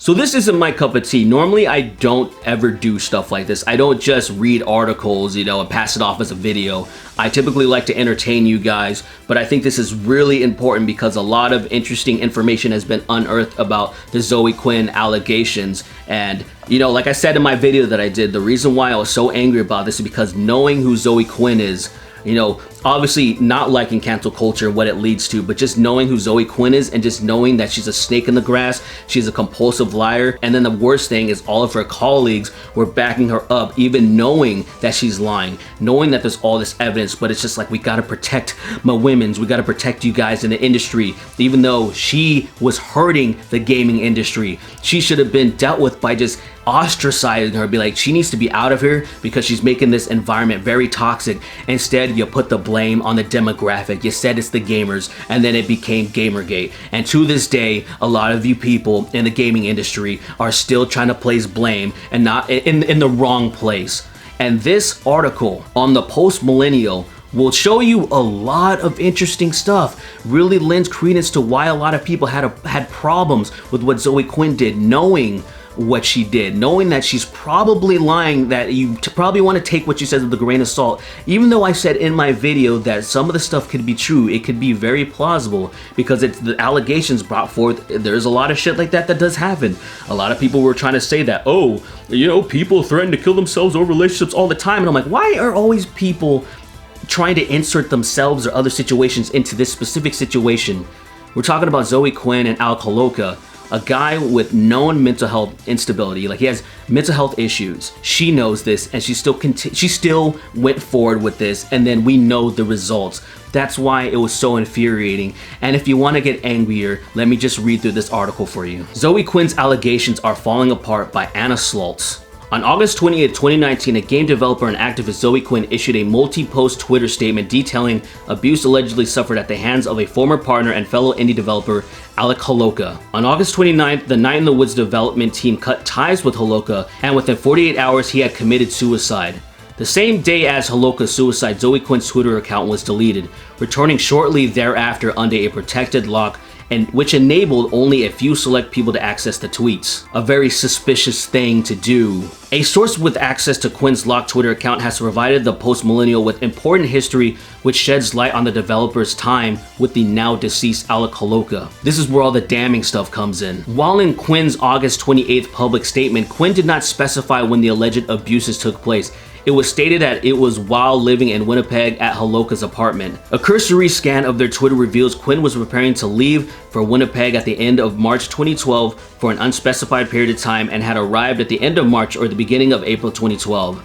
So this isn't my cup of tea. Normally I don't ever do stuff like this. I don't just read articles, you know, and pass it off as a video. I typically like to entertain you guys, but I think this is really important because a lot of interesting information has been unearthed about the ZOE QUINN allegations. And, you know, like I said in my video that I did, the reason why I was so angry about this is because knowing who ZOE QUINN is, you know, obviously not liking cancel culture and what it leads to, but just knowing who ZOE QUINN is and just knowing that she's a snake in the grass, she's a compulsive liar, and then the worst thing is all of her colleagues were backing her up, even knowing that she's lying, knowing that there's all this evidence, but it's just like, we gotta protect my women's, we gotta protect you guys in the industry, even though she was hurting the gaming industry. She should have been dealt with by just ostracizing her, be like, she needs to be out of here because she's making this environment very toxic. Instead, you put the blame on the demographic. You said it's the gamers, and then it became Gamergate. And to this day, a lot of you people in the gaming industry are still trying to place blame and not in the wrong place. And this article on the Millennial will show you a lot of interesting stuff. Really lends credence to why a lot of people had problems with what ZOE QUINN did, knowing what she did, knowing that she's probably lying, that you probably want to take what she says with a grain of salt. Even though I said in my video that some of the stuff could be true, it could be very plausible because it's the allegations brought forth. There's a lot of shit like that does happen. A lot of people were trying to say that, oh, you know, people threaten to kill themselves over relationships all the time. And I'm like, why are always people trying to insert themselves or other situations into this specific situation? We're talking about ZOE QUINN and Alec Holowka, a guy with known mental health instability. Like, he has mental health issues. She knows this, and she still went forward with this, and then we know the results. That's why it was so infuriating. And if you want to get angrier, let me just read through this article for you. ZOE QUINN's allegations are falling apart by Anna Slultz. On August 28, 2019, a game developer and activist ZOE QUINN issued a multi-post Twitter statement detailing abuse allegedly suffered at the hands of a former partner and fellow indie developer, Alec Holowka. On August 29th, the Night in the Woods development team cut ties with Holowka, and within 48 hours he had committed suicide. The same day as Holowka's suicide, ZOE QUINN's Twitter account was deleted, returning shortly thereafter under a protected lock, and which enabled only a few select people to access the tweets. A very suspicious thing to do. A source with access to QUINN's locked Twitter account has provided the Millennial with important history which sheds light on the developer's time with the now deceased Alec Holowka. This is where all the damning stuff comes in. While in QUINN's August 28th public statement, QUINN did not specify when the alleged abuses took place. It was stated that it was while living in Winnipeg at Holowka's apartment. A cursory scan of their Twitter reveals QUINN was preparing to leave for Winnipeg at the end of March 2012 for an unspecified period of time and had arrived at the end of March or the beginning of April 2012.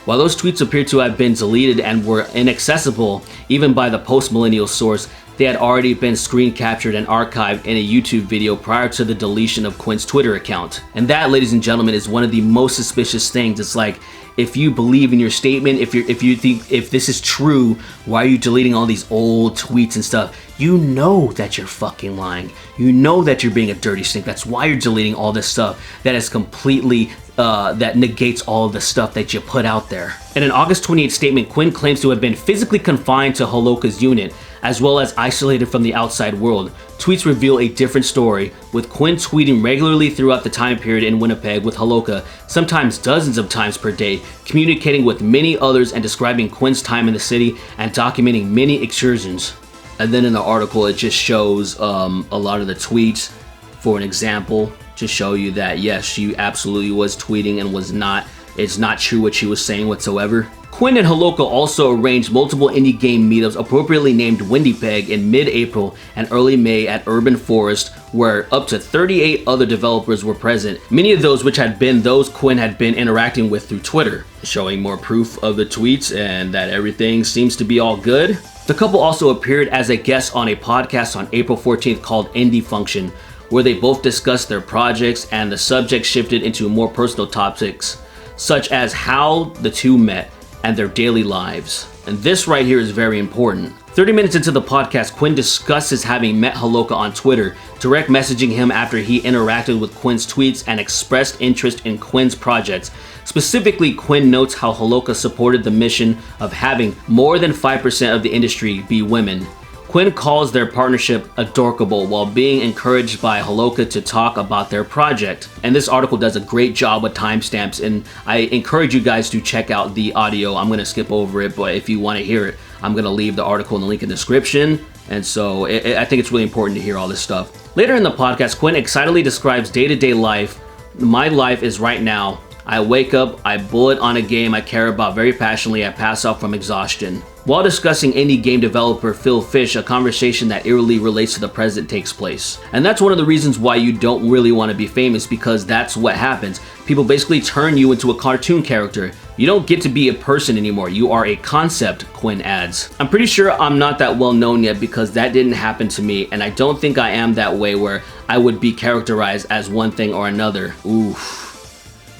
While those tweets appear to have been deleted and were inaccessible even by the Millennial source, they had already been screen captured and archived in a YouTube video prior to the deletion of QUINN's Twitter account. And that, ladies and gentlemen, is one of the most suspicious things. It's like, if you believe in your statement, if you think if this is true, why are you deleting all these old tweets and stuff? You know that you're fucking lying. You know that you're being a dirty snake. That's why you're deleting all this stuff that is completely that negates all of the stuff that you put out there. In an August 28th statement, QUINN claims to have been physically confined to Holowka's unit, as well as isolated from the outside world. Tweets reveal a different story, with QUINN tweeting regularly throughout the time period in Winnipeg with Holowka, sometimes dozens of times per day, communicating with many others and describing QUINN's time in the city and documenting many excursions. And then in the article, it just shows a lot of the tweets for an example, to show you that yes, she absolutely was tweeting and it's not true what she was saying whatsoever. QUINN and Holowka also arranged multiple indie game meetups appropriately named Winnipeg in mid-April and early May at Urban Forest, where up to 38 other developers were present, many of those which had been those QUINN had been interacting with through Twitter, showing more proof of the tweets and that everything seems to be all good. The couple also appeared as a guest on a podcast on April 14th called Indie Function, where they both discussed their projects and the subject shifted into more personal topics, such as how the two met and their daily lives. And this right here is very important. 30 minutes into the podcast, QUINN discusses having met Holowka on Twitter, direct messaging him after he interacted with QUINN's tweets and expressed interest in QUINN's projects. Specifically, QUINN notes how Holowka supported the mission of having more than 5% of the industry be women. Quinn calls their partnership adorkable while being encouraged by Holoka to talk about their project. And this article does a great job with timestamps, and I encourage you guys to check out the audio. I'm going to skip over it, but if you want to hear it, I'm going to leave the article in the link in the description. And so I think it's really important to hear all this stuff. Later in the podcast, Quinn excitedly describes day-to-day life. My life is right now. I wake up, I bullet on a game I care about very passionately, I pass out from exhaustion. While discussing indie game developer Phil Fish, a conversation that eerily relates to the present takes place. And that's one of the reasons why you don't really want to be famous, because that's what happens. People basically turn you into a cartoon character. You don't get to be a person anymore, you are a concept, Quinn adds. I'm pretty sure I'm not that well known yet because that didn't happen to me, and I don't think I am that way where I would be characterized as one thing or another. Oof.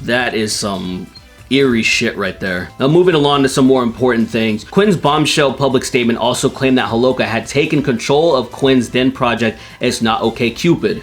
That is some eerie shit right there. Now moving along to some more important things. Quinn's bombshell public statement also claimed that Holoka had taken control of Quinn's then project It's Not Okay Cupid.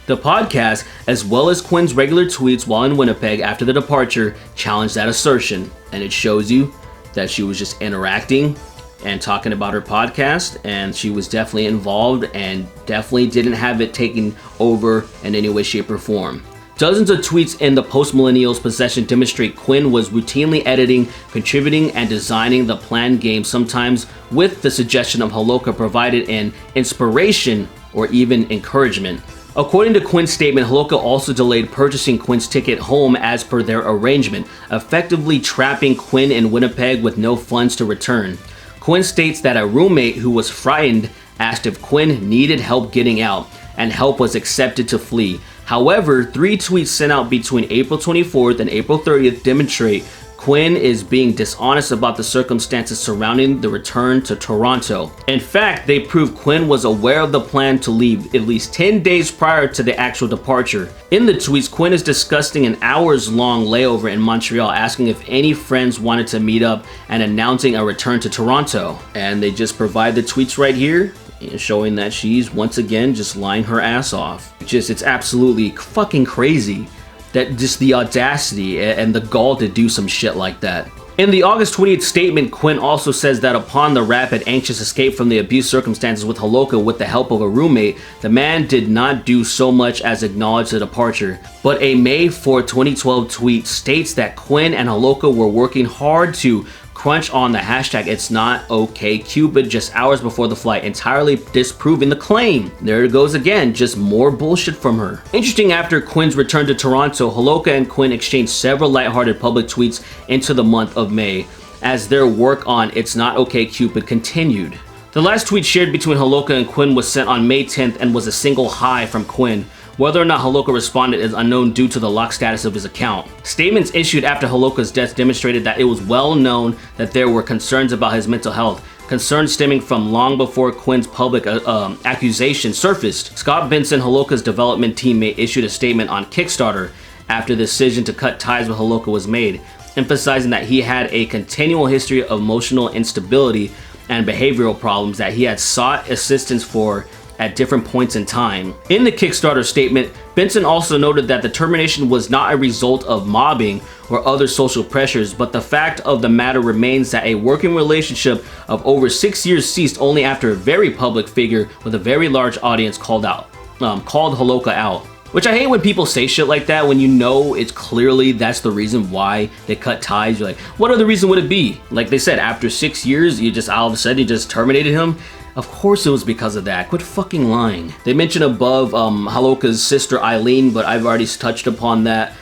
The podcast, as well as Quinn's regular tweets while in Winnipeg after the departure, challenged that assertion. And it shows you that she was just interacting and talking about her podcast, and she was definitely involved and definitely didn't have it taken over in any way, shape, or form. Dozens of tweets in the post-millennials' possession demonstrate Quinn was routinely editing, contributing, and designing the planned game, sometimes with the suggestion of Holoka provided an inspiration or even encouragement. According to Quinn's statement, Holoka also delayed purchasing Quinn's ticket home as per their arrangement, effectively trapping Quinn in Winnipeg with no funds to return. Quinn states that a roommate who was frightened asked if Quinn needed help getting out, and help was accepted to flee. However, 3 tweets sent out between April 24th and April 30th demonstrate Quinn is being dishonest about the circumstances surrounding the return to Toronto. In fact, they prove Quinn was aware of the plan to leave at least 10 days prior to the actual departure. In the tweets, Quinn is discussing an hours-long layover in Montreal, asking if any friends wanted to meet up and announcing a return to Toronto. And they just provide the tweets right here, showing that she's once again just lying her ass off. It's absolutely fucking crazy that just the audacity and the gall to do some shit like that. In the August 20th statement, Quinn also says that upon the rapid, anxious escape from the abuse circumstances with Holoka with the help of a roommate, the man did not do so much as acknowledge the departure. But a May 4, 2012 tweet states that Quinn and Holoka were working hard to crunch on the hashtag It's Not Okay Cupid just hours before the flight, entirely disproving the claim. There it goes again, just more bullshit from her. Interesting, after Quinn's return to Toronto, Holoka and Quinn exchanged several lighthearted public tweets into the month of May, as their work on It's Not Okay Cupid continued. The last tweet shared between Holoka and Quinn was sent on May 10th and was a single hi from Quinn. Whether or not Holoka responded is unknown due to the locked status of his account. Statements issued after Holoka's death demonstrated that it was well known that there were concerns about his mental health, concerns stemming from long before Quinn's public accusation surfaced. Scott Benson, Holoka's development teammate, issued a statement on Kickstarter after the decision to cut ties with Holoka was made, emphasizing that he had a continual history of emotional instability and behavioral problems that he had sought assistance for at different points in time. In the Kickstarter statement, Benson also noted that the termination was not a result of mobbing or other social pressures, but the fact of the matter remains that a working relationship of over 6 years ceased only after a very public figure with a very large audience called Holoka out. Which I hate when people say shit like that when you know it's clearly that's the reason why they cut ties. You're like, what other reason would it be? Like they said, after 6 years, you just all of a sudden you just terminated him? Of course it was because of that. Quit fucking lying. They mentioned above Holoka's sister Eileen, but I've already touched upon that.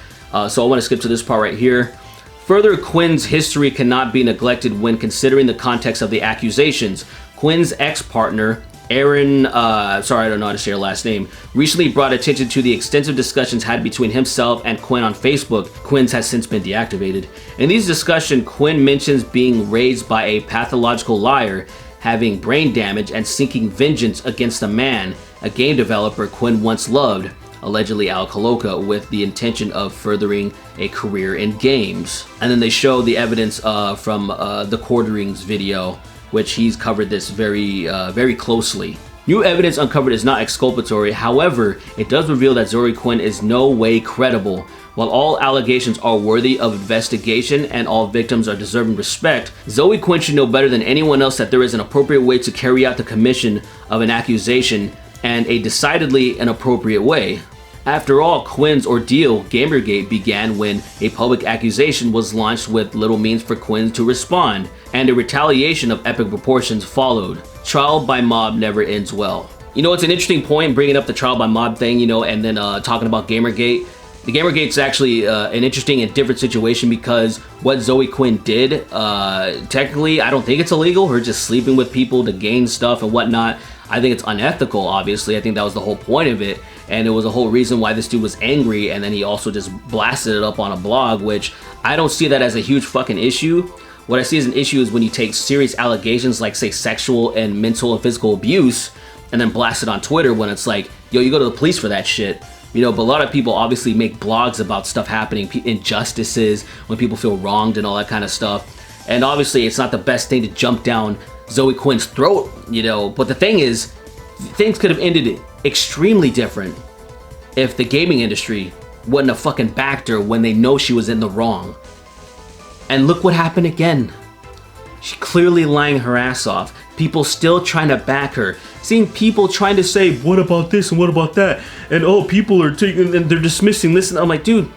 So I want to skip to this part right here. Further, Quinn's history cannot be neglected when considering the context of the accusations. Quinn's ex-partner, Aaron, sorry I don't know how to say her last name, recently brought attention to the extensive discussions had between himself and Quinn on Facebook. Quinn's has since been deactivated. In these discussions, Quinn mentions being raised by a pathological liar, having brain damage, and seeking vengeance against a man, a game developer Quinn once loved, allegedly Al Holoka, with the intention of furthering a career in games. And then they show the evidence from the Quarterings video, which he's covered this very closely. New evidence uncovered is not exculpatory, however, it does reveal that ZOE QUINN is no way credible. While all allegations are worthy of investigation and all victims are deserving respect, ZOE QUINN should know better than anyone else that there is an appropriate way to carry out the commission of an accusation and a decidedly inappropriate way. After all, Quinn's ordeal, Gamergate, began when a public accusation was launched with little means for Quinn to respond, and a retaliation of epic proportions followed. Trial by mob never ends well. You know, it's an interesting point bringing up the trial by mob thing, you know, and then talking about Gamergate. The Gamergate's actually an interesting and different situation because what ZOE QUINN did, technically, I don't think it's illegal. Her just sleeping with people to gain stuff and whatnot. I think it's unethical, obviously. I think that was the whole point of it. And it was a whole reason why this dude was angry, and then he also just blasted it up on a blog, which I don't see that as a huge fucking issue. What I see as an issue is when you take serious allegations like, say, sexual and mental and physical abuse, and then blast it on Twitter when it's like, yo, you go to the police for that shit. You know, but a lot of people obviously make blogs about stuff happening, injustices, when people feel wronged and all that kind of stuff. And obviously it's not the best thing to jump down ZOE QUINN's throat, you know, but the thing is, things could have ended extremely different if the gaming industry wouldn't have fucking backed her when they know she was in the wrong. And look what happened again. She clearly lying her ass off. People still trying to back her. Seeing people trying to say, what about this and what about that? And oh, people are taking and they're dismissing this. And I'm like, dude,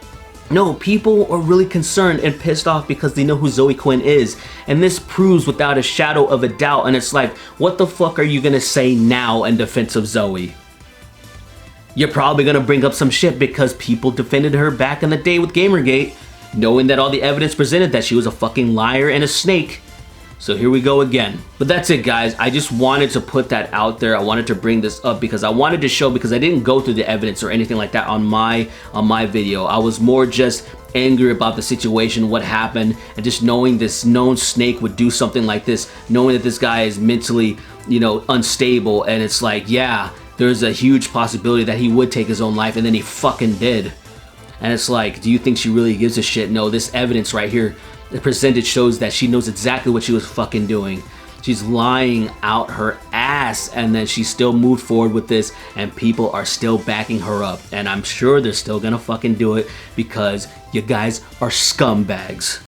no, people are really concerned and pissed off because they know who ZOE QUINN is. And this proves without a shadow of a doubt. And it's like, what the fuck are you gonna say now in defense of ZOE? You're probably gonna bring up some shit because people defended her back in the day with Gamergate, knowing that all the evidence presented that she was a fucking liar and a snake. So here we go again. But that's it, guys. I just wanted to put that out there. I wanted to bring this up because I wanted to show, because I didn't go through the evidence or anything like that on my video. I was more just angry about the situation, what happened, and just knowing this known snake would do something like this, knowing that this guy is mentally, you know, unstable, and it's like, yeah, there's a huge possibility that he would take his own life, and then he fucking did. And it's like, do you think she really gives a shit? No, this evidence right here, the percentage shows that she knows exactly what she was fucking doing. She's lying out her ass, and then she still moved forward with this, and people are still backing her up. And I'm sure they're still gonna fucking do it because you guys are scumbags.